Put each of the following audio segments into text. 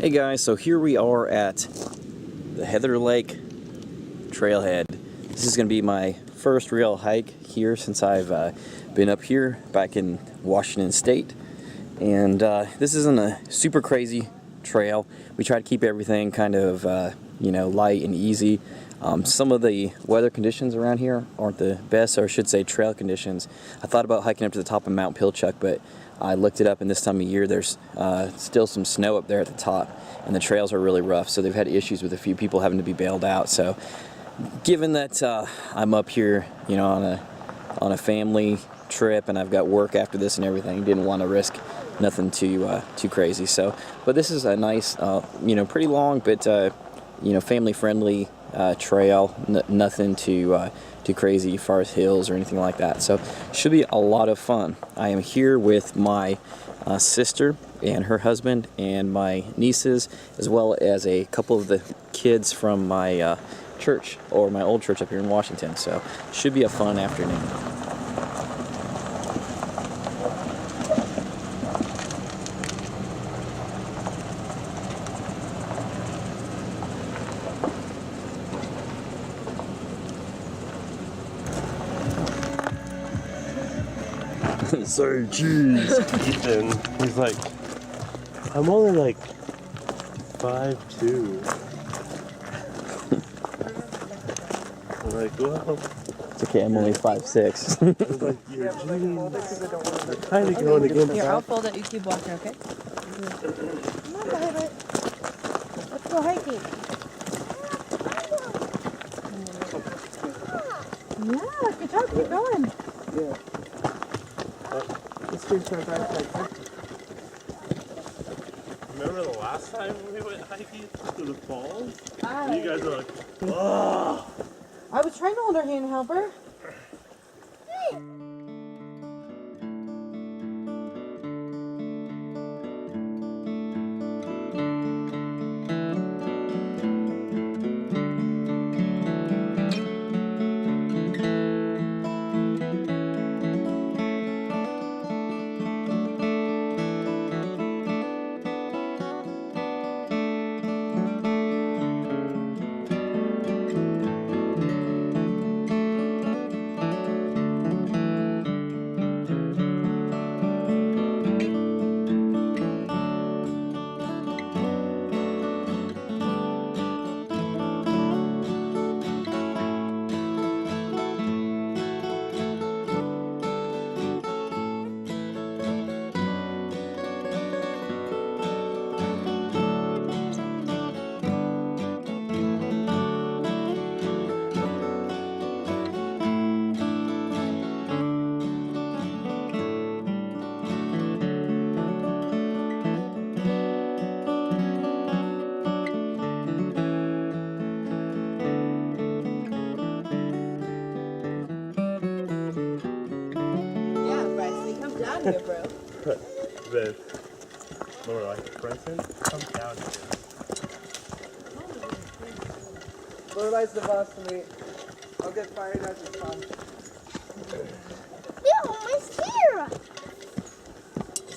Hey guys, so here we are at the Heather Lake Trailhead. This is going to be my first real hike here since I've been up here back in Washington State. And this isn't a super crazy trail. We try to keep everything kind of light and easy. Some of the weather conditions around here aren't the best, or I should say trail conditions. I thought about hiking up to the top of Mount Pilchuck, but I looked it up, and this time of year there's still some snow up there at the top, and the trails are really rough, so they've had issues with a few people having to be bailed out. So given that I'm up here on a family trip and I've got work after this and everything, didn't want to risk nothing too crazy. But this is a nice pretty long but family friendly trail, nothing too crazy as far as hills or anything like that. So should be a lot of fun. I am here with my sister and her husband and my nieces, as well as a couple of the kids from my church, or my old church up here in Washington. So should be a fun afternoon. Say cheese. Ethan, he's like, I'm only like 5'2". I'm like, well, It's okay, I'm only 5'6". I was like, your jeans are kind of going against Here, that. I'll fold it. You keep walking, okay? Come on, Violet. Let's go hiking. Yeah, good job. Keep going. Yeah. Let's do some Remember the last time we went hiking to the falls? You guys are like, oh. I was trying to hold her hand and help her. Here, bro. Then, or like, Bryson, come down here. Lorelai's the boss for me. I'll get fired as a fun. You're almost here.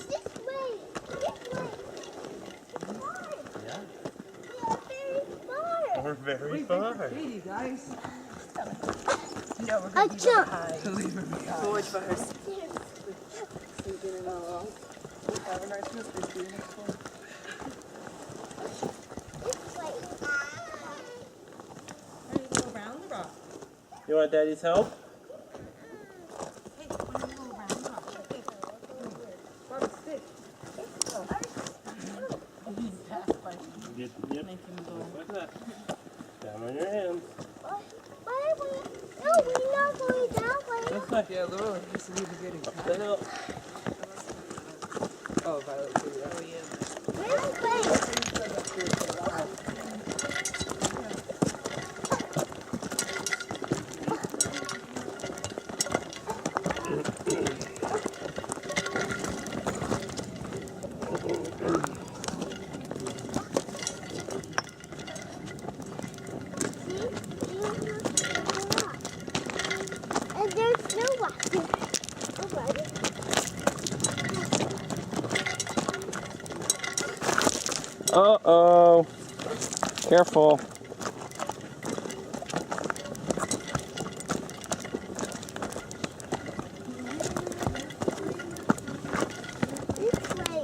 This way. Yeah, We are very far. we're very far. Hey, you guys. No, we're I going to jump. Forward for her. Sleeping in our room. Have a nice Christmas, see you next one. This way. Ready to go around the rock. You want Daddy's help? Hey, want to go around the rock? Grab a stick. He's fast, like, Yep. make him go. Like that. Down on your hands. Why are we? No, we're not going that way. This way. Yeah, Lorelai used to be the getting. Up the hill. Oh, Violet, too. Oh, yeah. This way. Uh-oh. Careful. This way.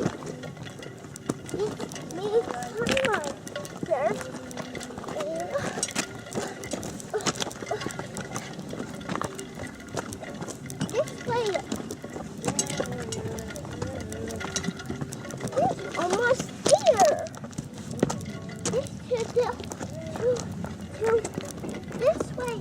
Maybe come on. There. This way. It's almost here. This to this way.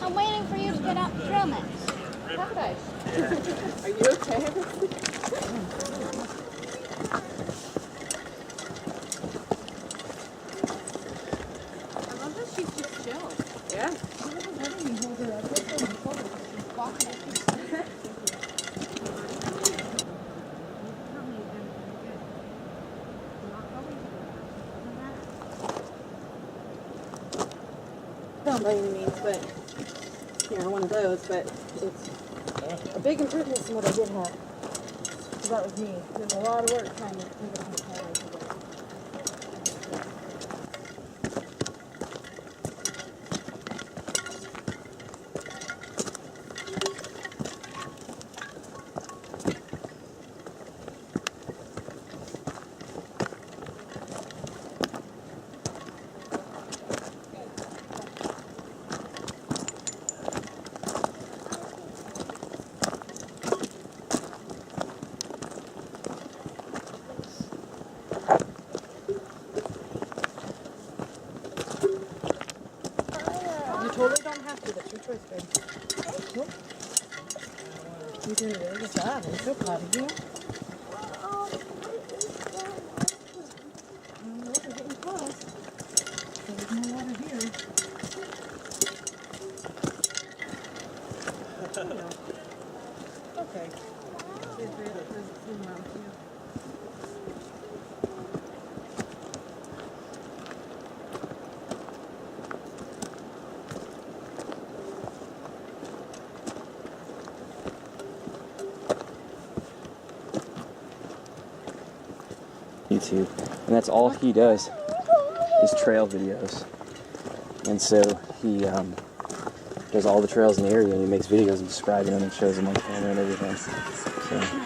I'm waiting for you to get up from it. Paradise. Are you okay? I love that she's just chill. Yeah. She wasn't letting me hold her up. I was holding her because she's walking at me. Not by any means, but one of those, but it's a big improvement from what I did have. So that was me. It was a lot of work trying to think of the highlights of it. choice, baby. Cool. You're doing a really good job. I'm so proud of you. We're getting close. There's more water here. Okay. There's some around here. YouTube, and that's all he does is trail videos. And so he does all the trails in the area, and he makes videos and describing them and shows them on camera and everything. So.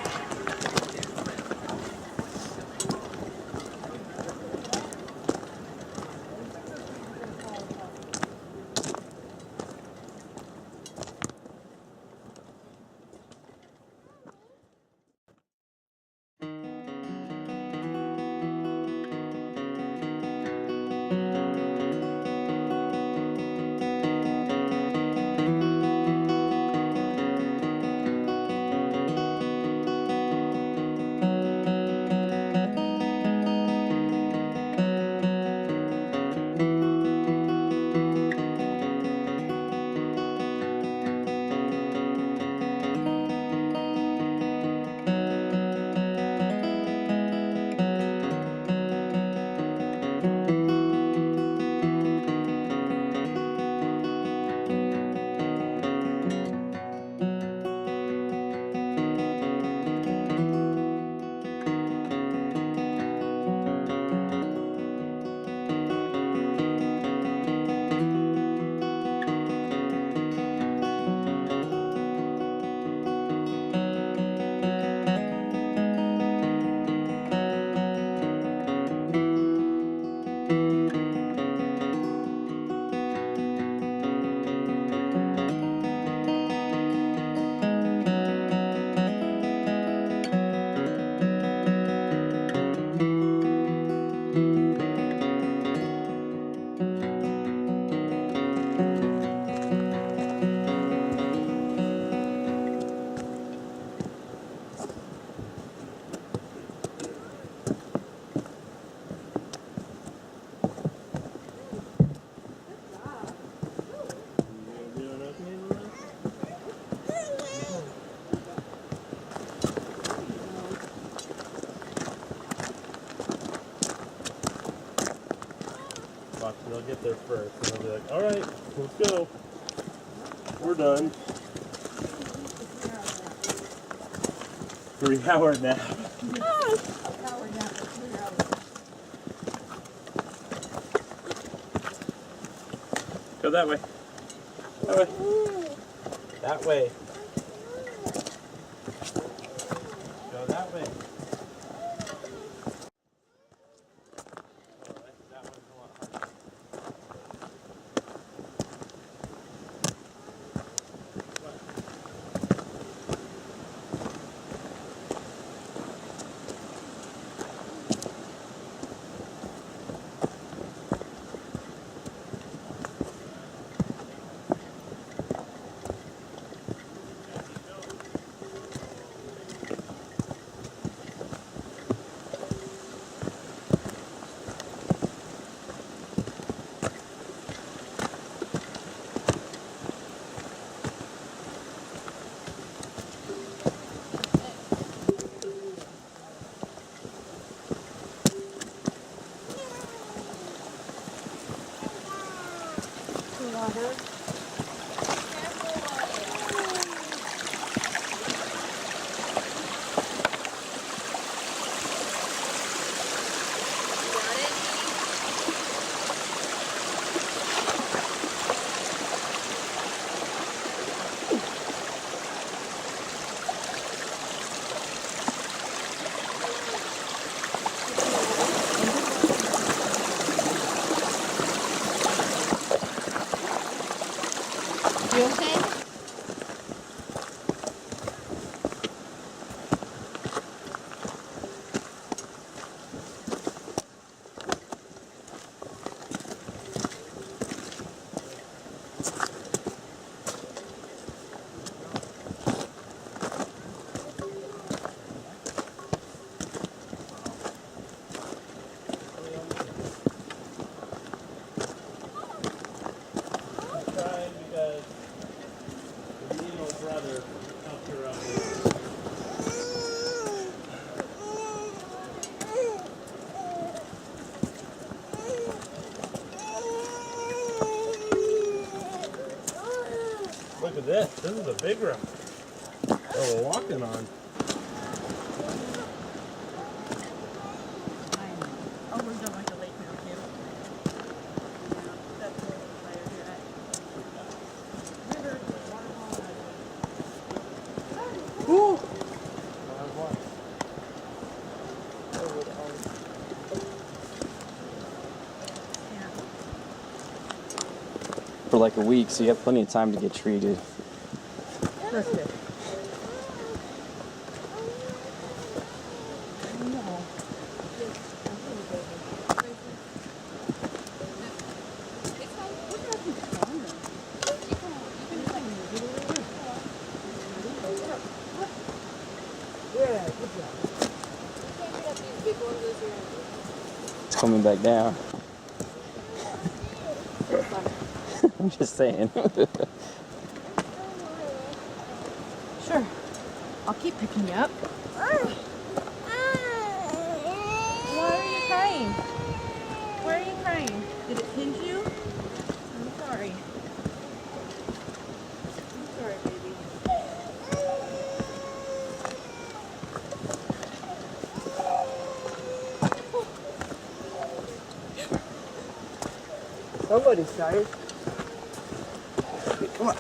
Watch, they'll get there first, and they'll be like, alright, let's go. We're done. 3-hour nap. Go that way. That way. That way. Go that way. at this. This is a big rock that we're walking on. Oh, we're done like a lake now too. Yeah, that's a little fire here at River Waterfall. Woo! Yeah. For like a week, so you have plenty of time to get treated. That's good. It's coming back down. I'm just saying. Sure. I'll keep picking you up. Why are you crying? Why are you crying? Did it pinch you? I'm sorry. I'm sorry, baby. Somebody's tired. Come on.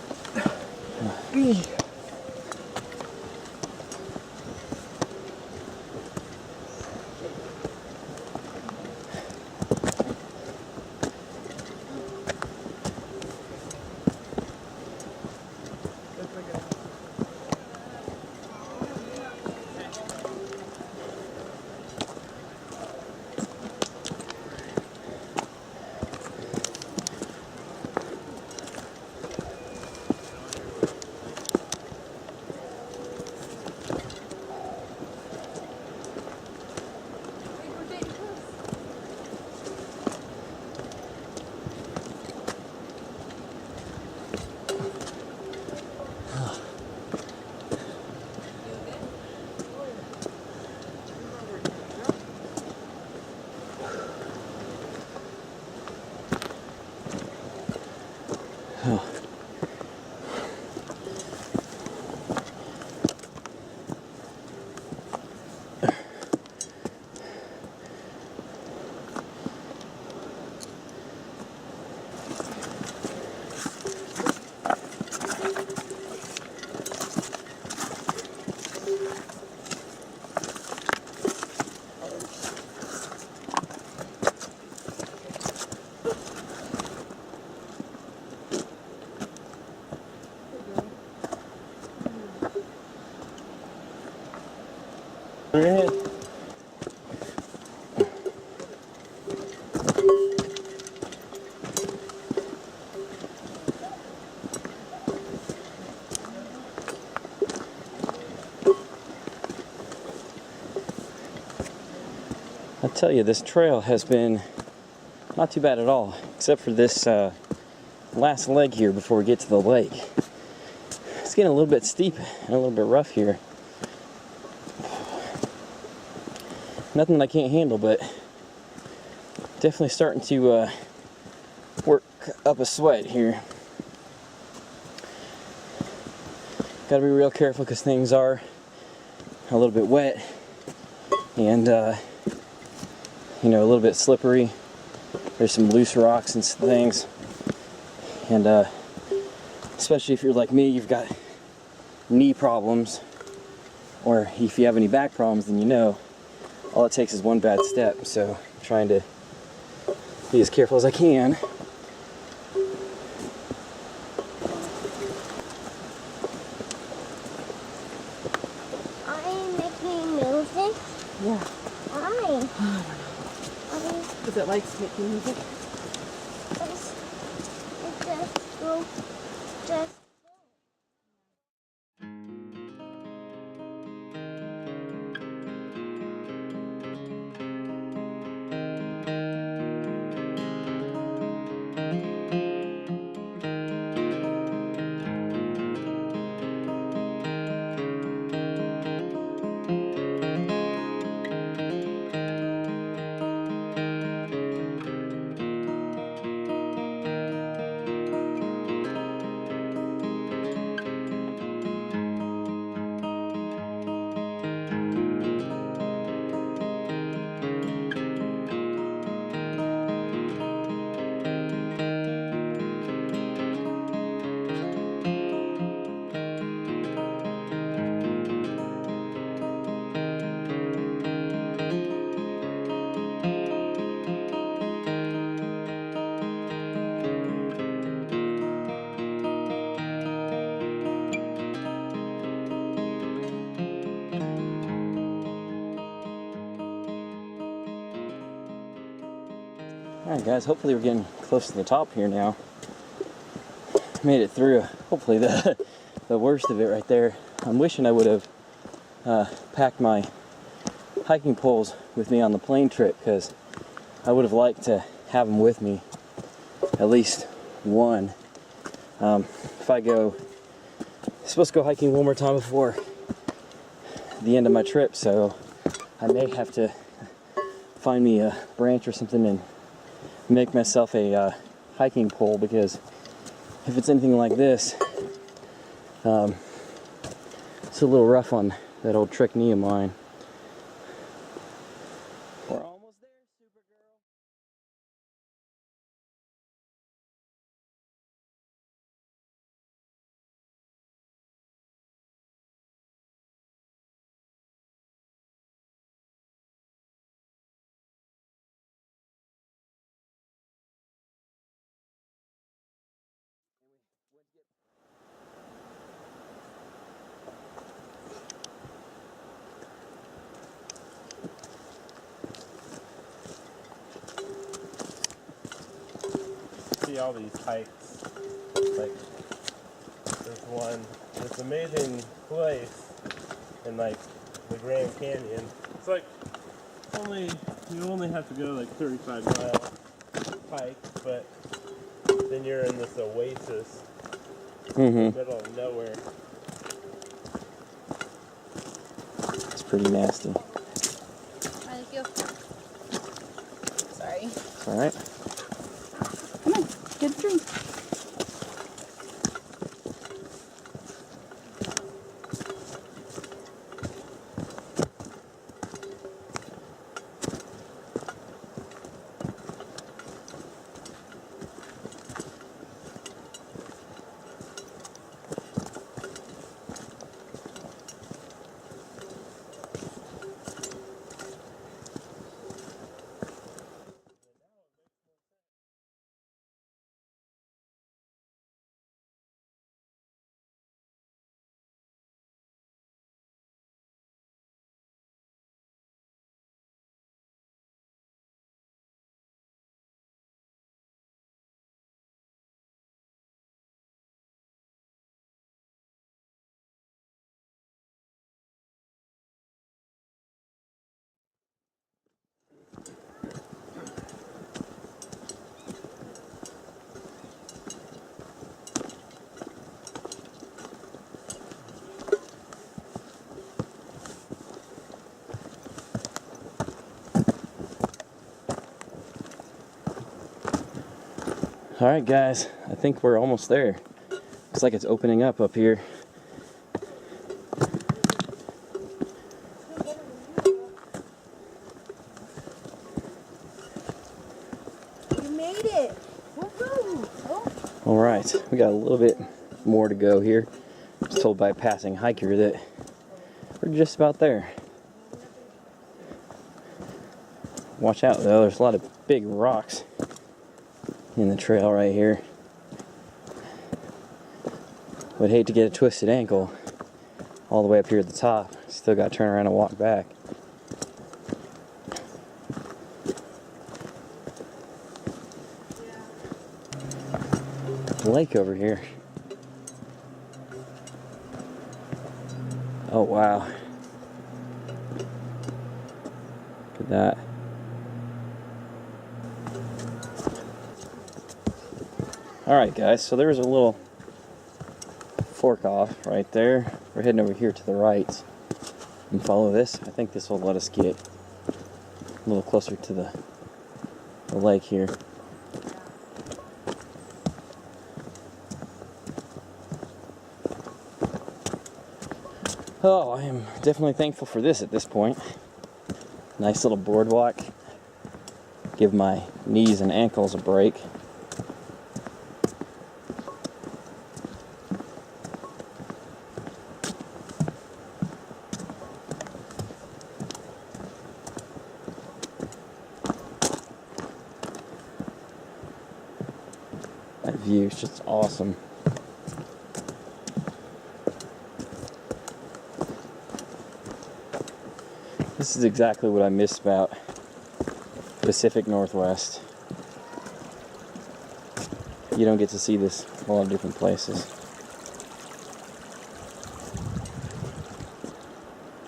I tell you, this trail has been not too bad at all, except for this last leg here before we get to the lake. It's getting a little bit steep and a little bit rough here. Nothing that I can't handle, but definitely starting to work up a sweat here. Gotta be real careful because things are a little bit wet and you know, a little bit slippery. There's some loose rocks and things, and especially if you're like me, you've got knee problems, or if you have any back problems, then you know all it takes is one bad step. So I'm trying to be as careful as I can. Are you making music? Yeah. Why? Because it likes making music. It's just go, just. Alright guys, hopefully we're getting close to the top here now. Made it through, hopefully the worst of it right there. I'm wishing I would have packed my hiking poles with me on the plane trip, because I would have liked to have them with me, at least one. If I go, I'm supposed to go hiking one more time before the end of my trip, so I may have to find me a branch or something and make myself a hiking pole, because if it's anything like this, it's a little rough on that old trick knee of mine. We're almost there, Supergirl. See all these hikes. Like, there's one, this amazing place in like the Grand Canyon. It's like you only have to go like 35-mile hike, but then you're in this oasis in the middle of nowhere. It's pretty nasty. Thank you. Sorry. It's alright. Come on, get a drink. Alright guys, I think we're almost there. Looks like it's opening up here. You made it. Woohoo! Oh. Alright, we got a little bit more to go here. I was told by a passing hiker that we're just about there. Watch out though, there's a lot of big rocks in the trail right here. Would hate to get a twisted ankle all the way up here at the top. Still got to turn around and walk back. Lake over here. Oh wow. Look at that. Alright guys, so there was a little fork off right there. We're heading over here to the right and follow this. I think this will let us get a little closer to the lake here. Oh, I am definitely thankful for this at this point. Nice little boardwalk. Give my knees and ankles a break. That view is just awesome. This is exactly what I miss about Pacific Northwest. you don't get to see this a lot of different places.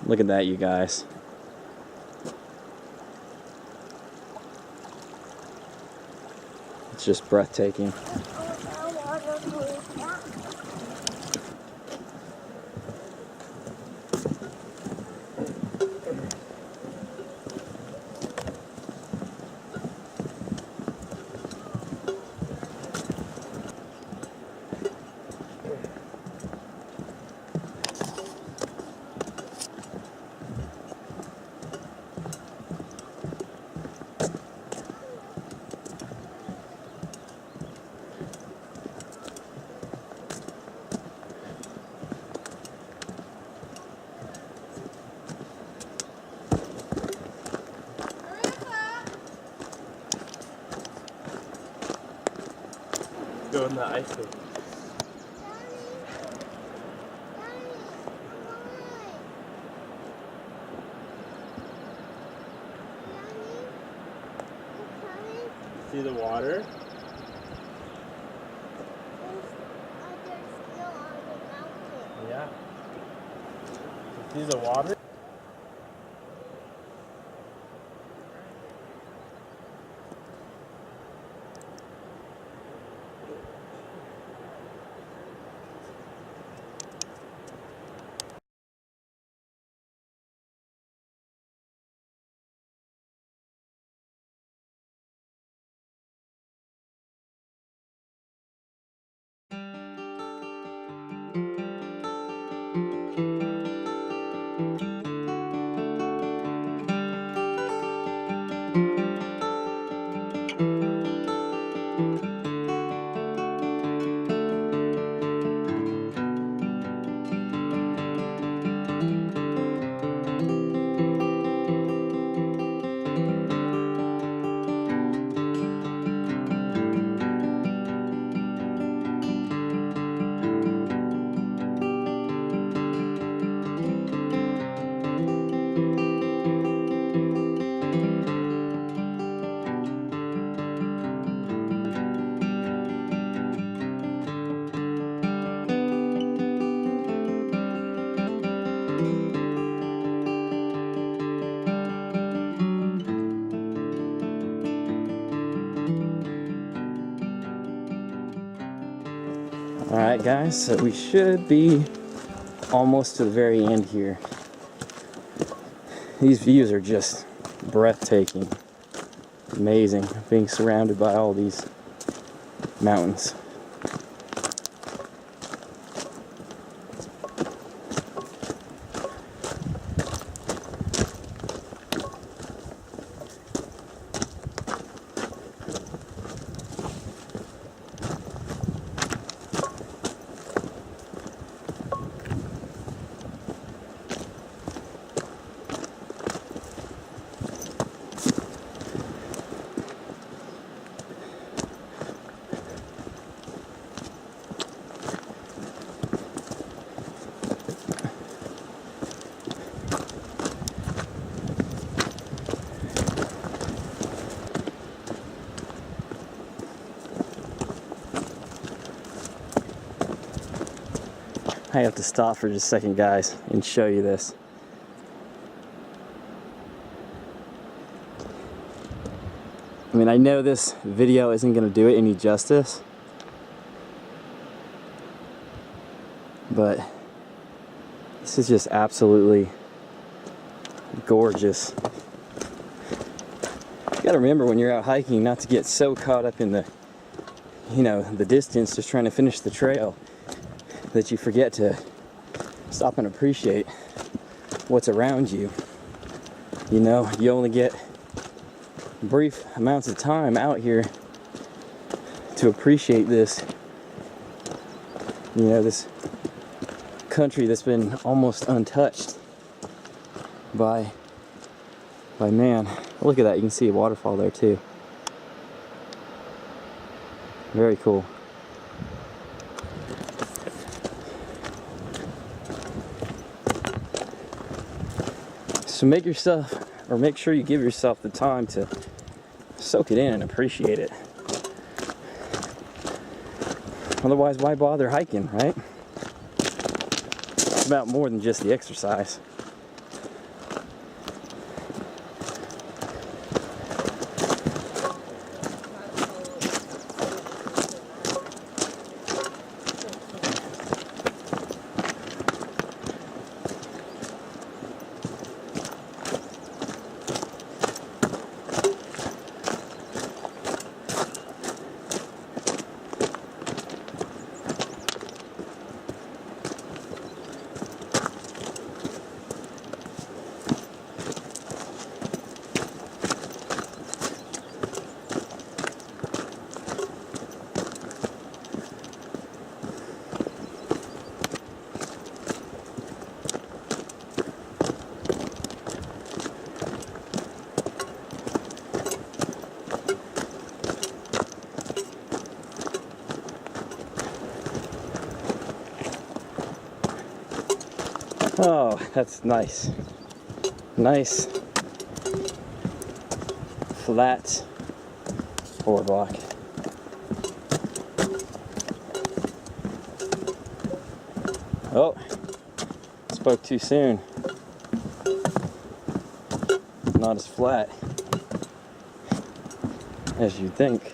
Look at that, you guys. It's just breathtaking. Go in the ice cream. See the water? Yeah. See the water? Alright guys, so we should be almost to the very end here. These views are just breathtaking. Amazing, being surrounded by all these mountains. I have to stop for just a second, guys, and show you this. I mean, I know this video isn't going to do it any justice, but this is just absolutely gorgeous. You gotta remember when you're out hiking not to get so caught up in the, the distance, just trying to finish the trail, that you forget to stop and appreciate what's around you. You only get brief amounts of time out here to appreciate this, this country that's been almost untouched by man. Look at that, you can see a waterfall there too. Very cool. So make sure you give yourself the time to soak it in and appreciate it. Otherwise, why bother hiking, right? It's about more than just the exercise. Oh, that's nice. Nice flat boardwalk. Oh, spoke too soon. Not as flat as you'd think.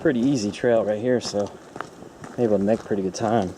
Pretty easy trail right here, so I'm able to make pretty good time.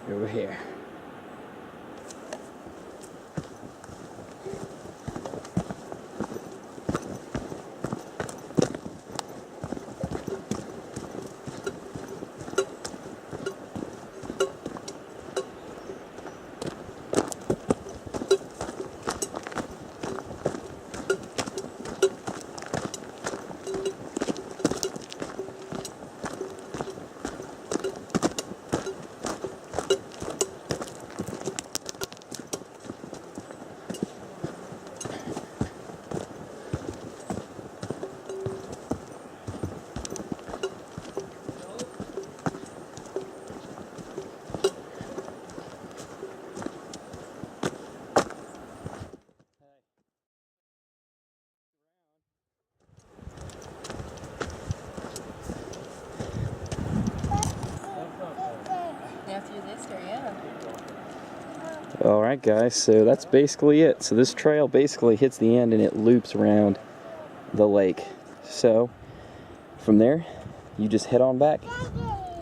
Over here. Alright guys, so that's basically it. So this trail basically hits the end and it loops around the lake. So from there, you just head on back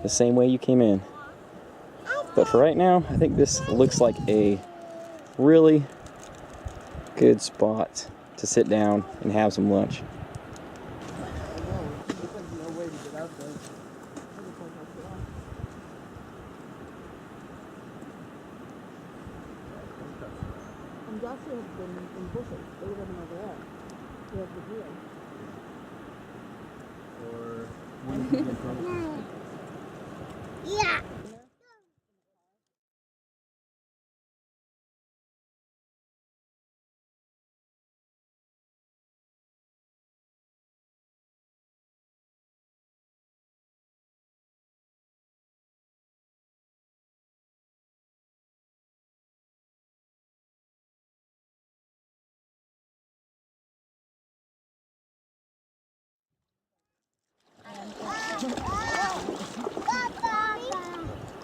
the same way you came in. But for right now, I think this looks like a really good spot to sit down and have some lunch. And Joshua has been in bushes. They live over there. He has the deer. Yeah.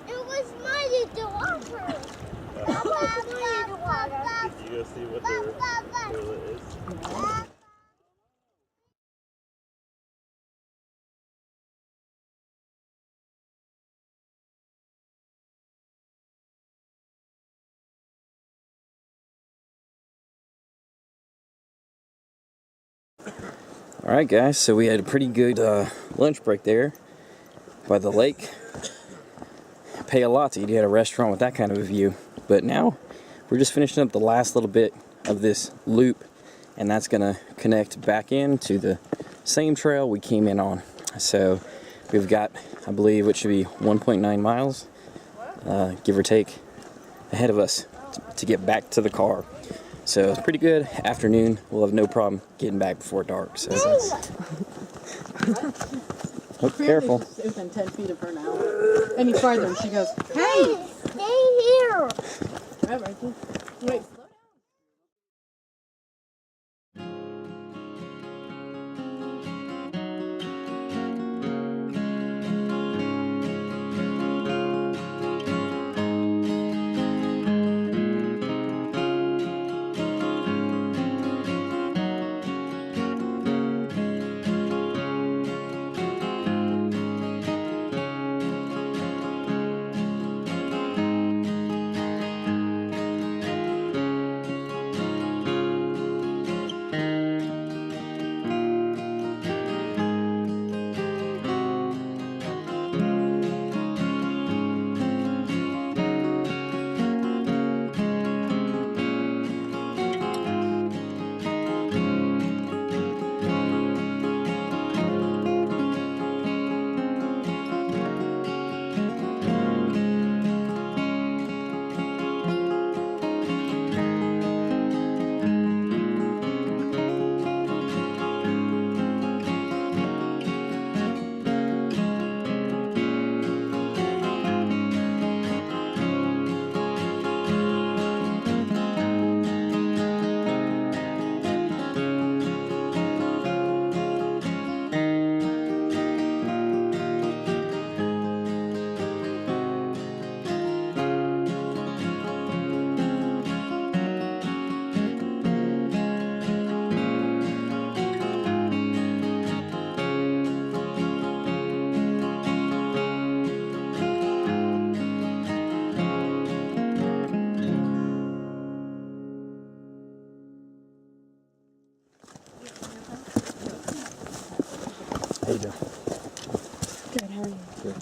It was mighty to water. It was mighty to water. Did you go see what their toilet is? Alright guys, so we had a pretty good lunch break there by the lake. Pay a lot to eat at a restaurant with that kind of a view. But now we're just finishing up the last little bit of this loop, and that's gonna connect back into the same trail we came in on. So we've got, I believe it should be 1.9 miles, give or take, ahead of us to get back to the car. So it's pretty good afternoon. We'll have no problem getting back before dark. So that's... Oh, careful. Within 10 feet of her now. Any farther, and she goes, "Hey, Stay here. Right, Mikey. Wait, slow down." How you doing? Good, how are you? Good.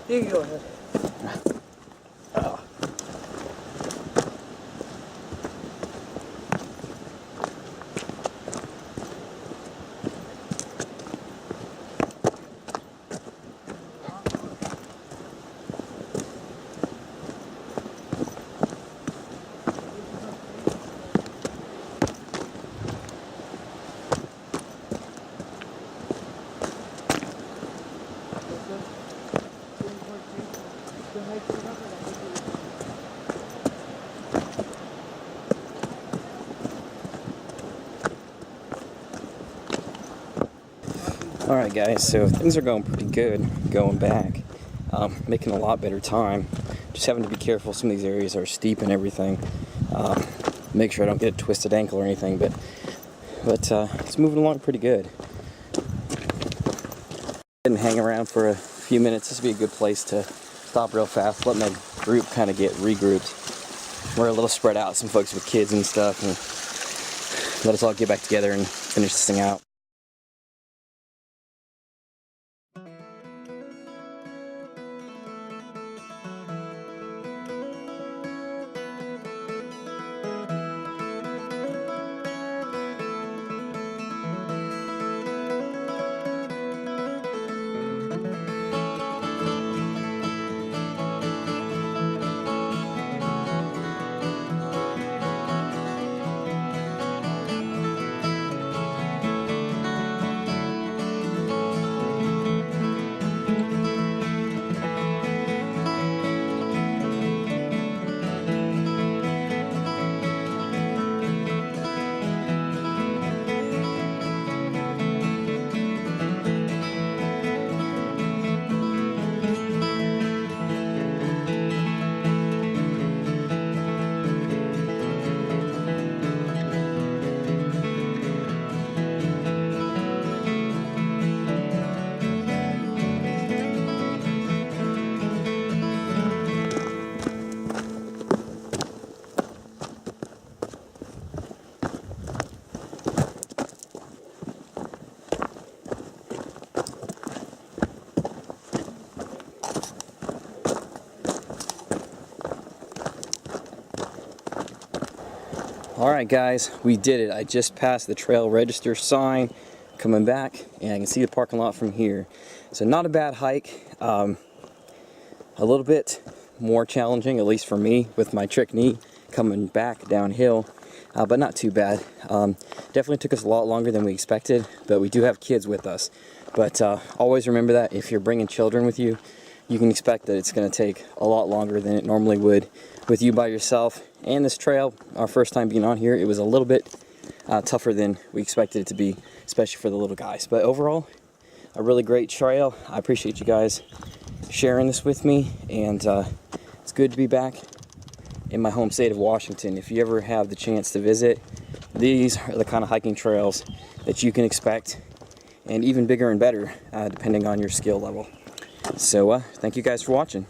You can go ahead. Alright guys, so things are going pretty good going back. Making a lot better time. Just having to be careful, some of these areas are steep and everything. Make sure I don't get a twisted ankle or anything, but it's moving along pretty good. And hang around for a few minutes. This would be a good place to stop real fast, let my group kind of get regrouped. We're a little spread out, some folks with kids and stuff, and let us all get back together and finish this thing out. Alright guys, we did it. I just passed the trail register sign coming back, and I can see the parking lot from here. So not a bad hike. A little bit more challenging, at least for me, with my trick knee coming back downhill, but not too bad. Definitely took us a lot longer than we expected, but we do have kids with us. But always remember that if you're bringing children with you, you can expect that it's going to take a lot longer than it normally would with you by yourself. And this trail, our first time being on here, it was a little bit tougher than we expected it to be, especially for the little guys. But overall, a really great trail. I appreciate you guys sharing this with me, and it's good to be back in my home state of Washington. If you ever have the chance to visit, these are the kind of hiking trails that you can expect, and even bigger and better depending on your skill level. So thank you guys for watching.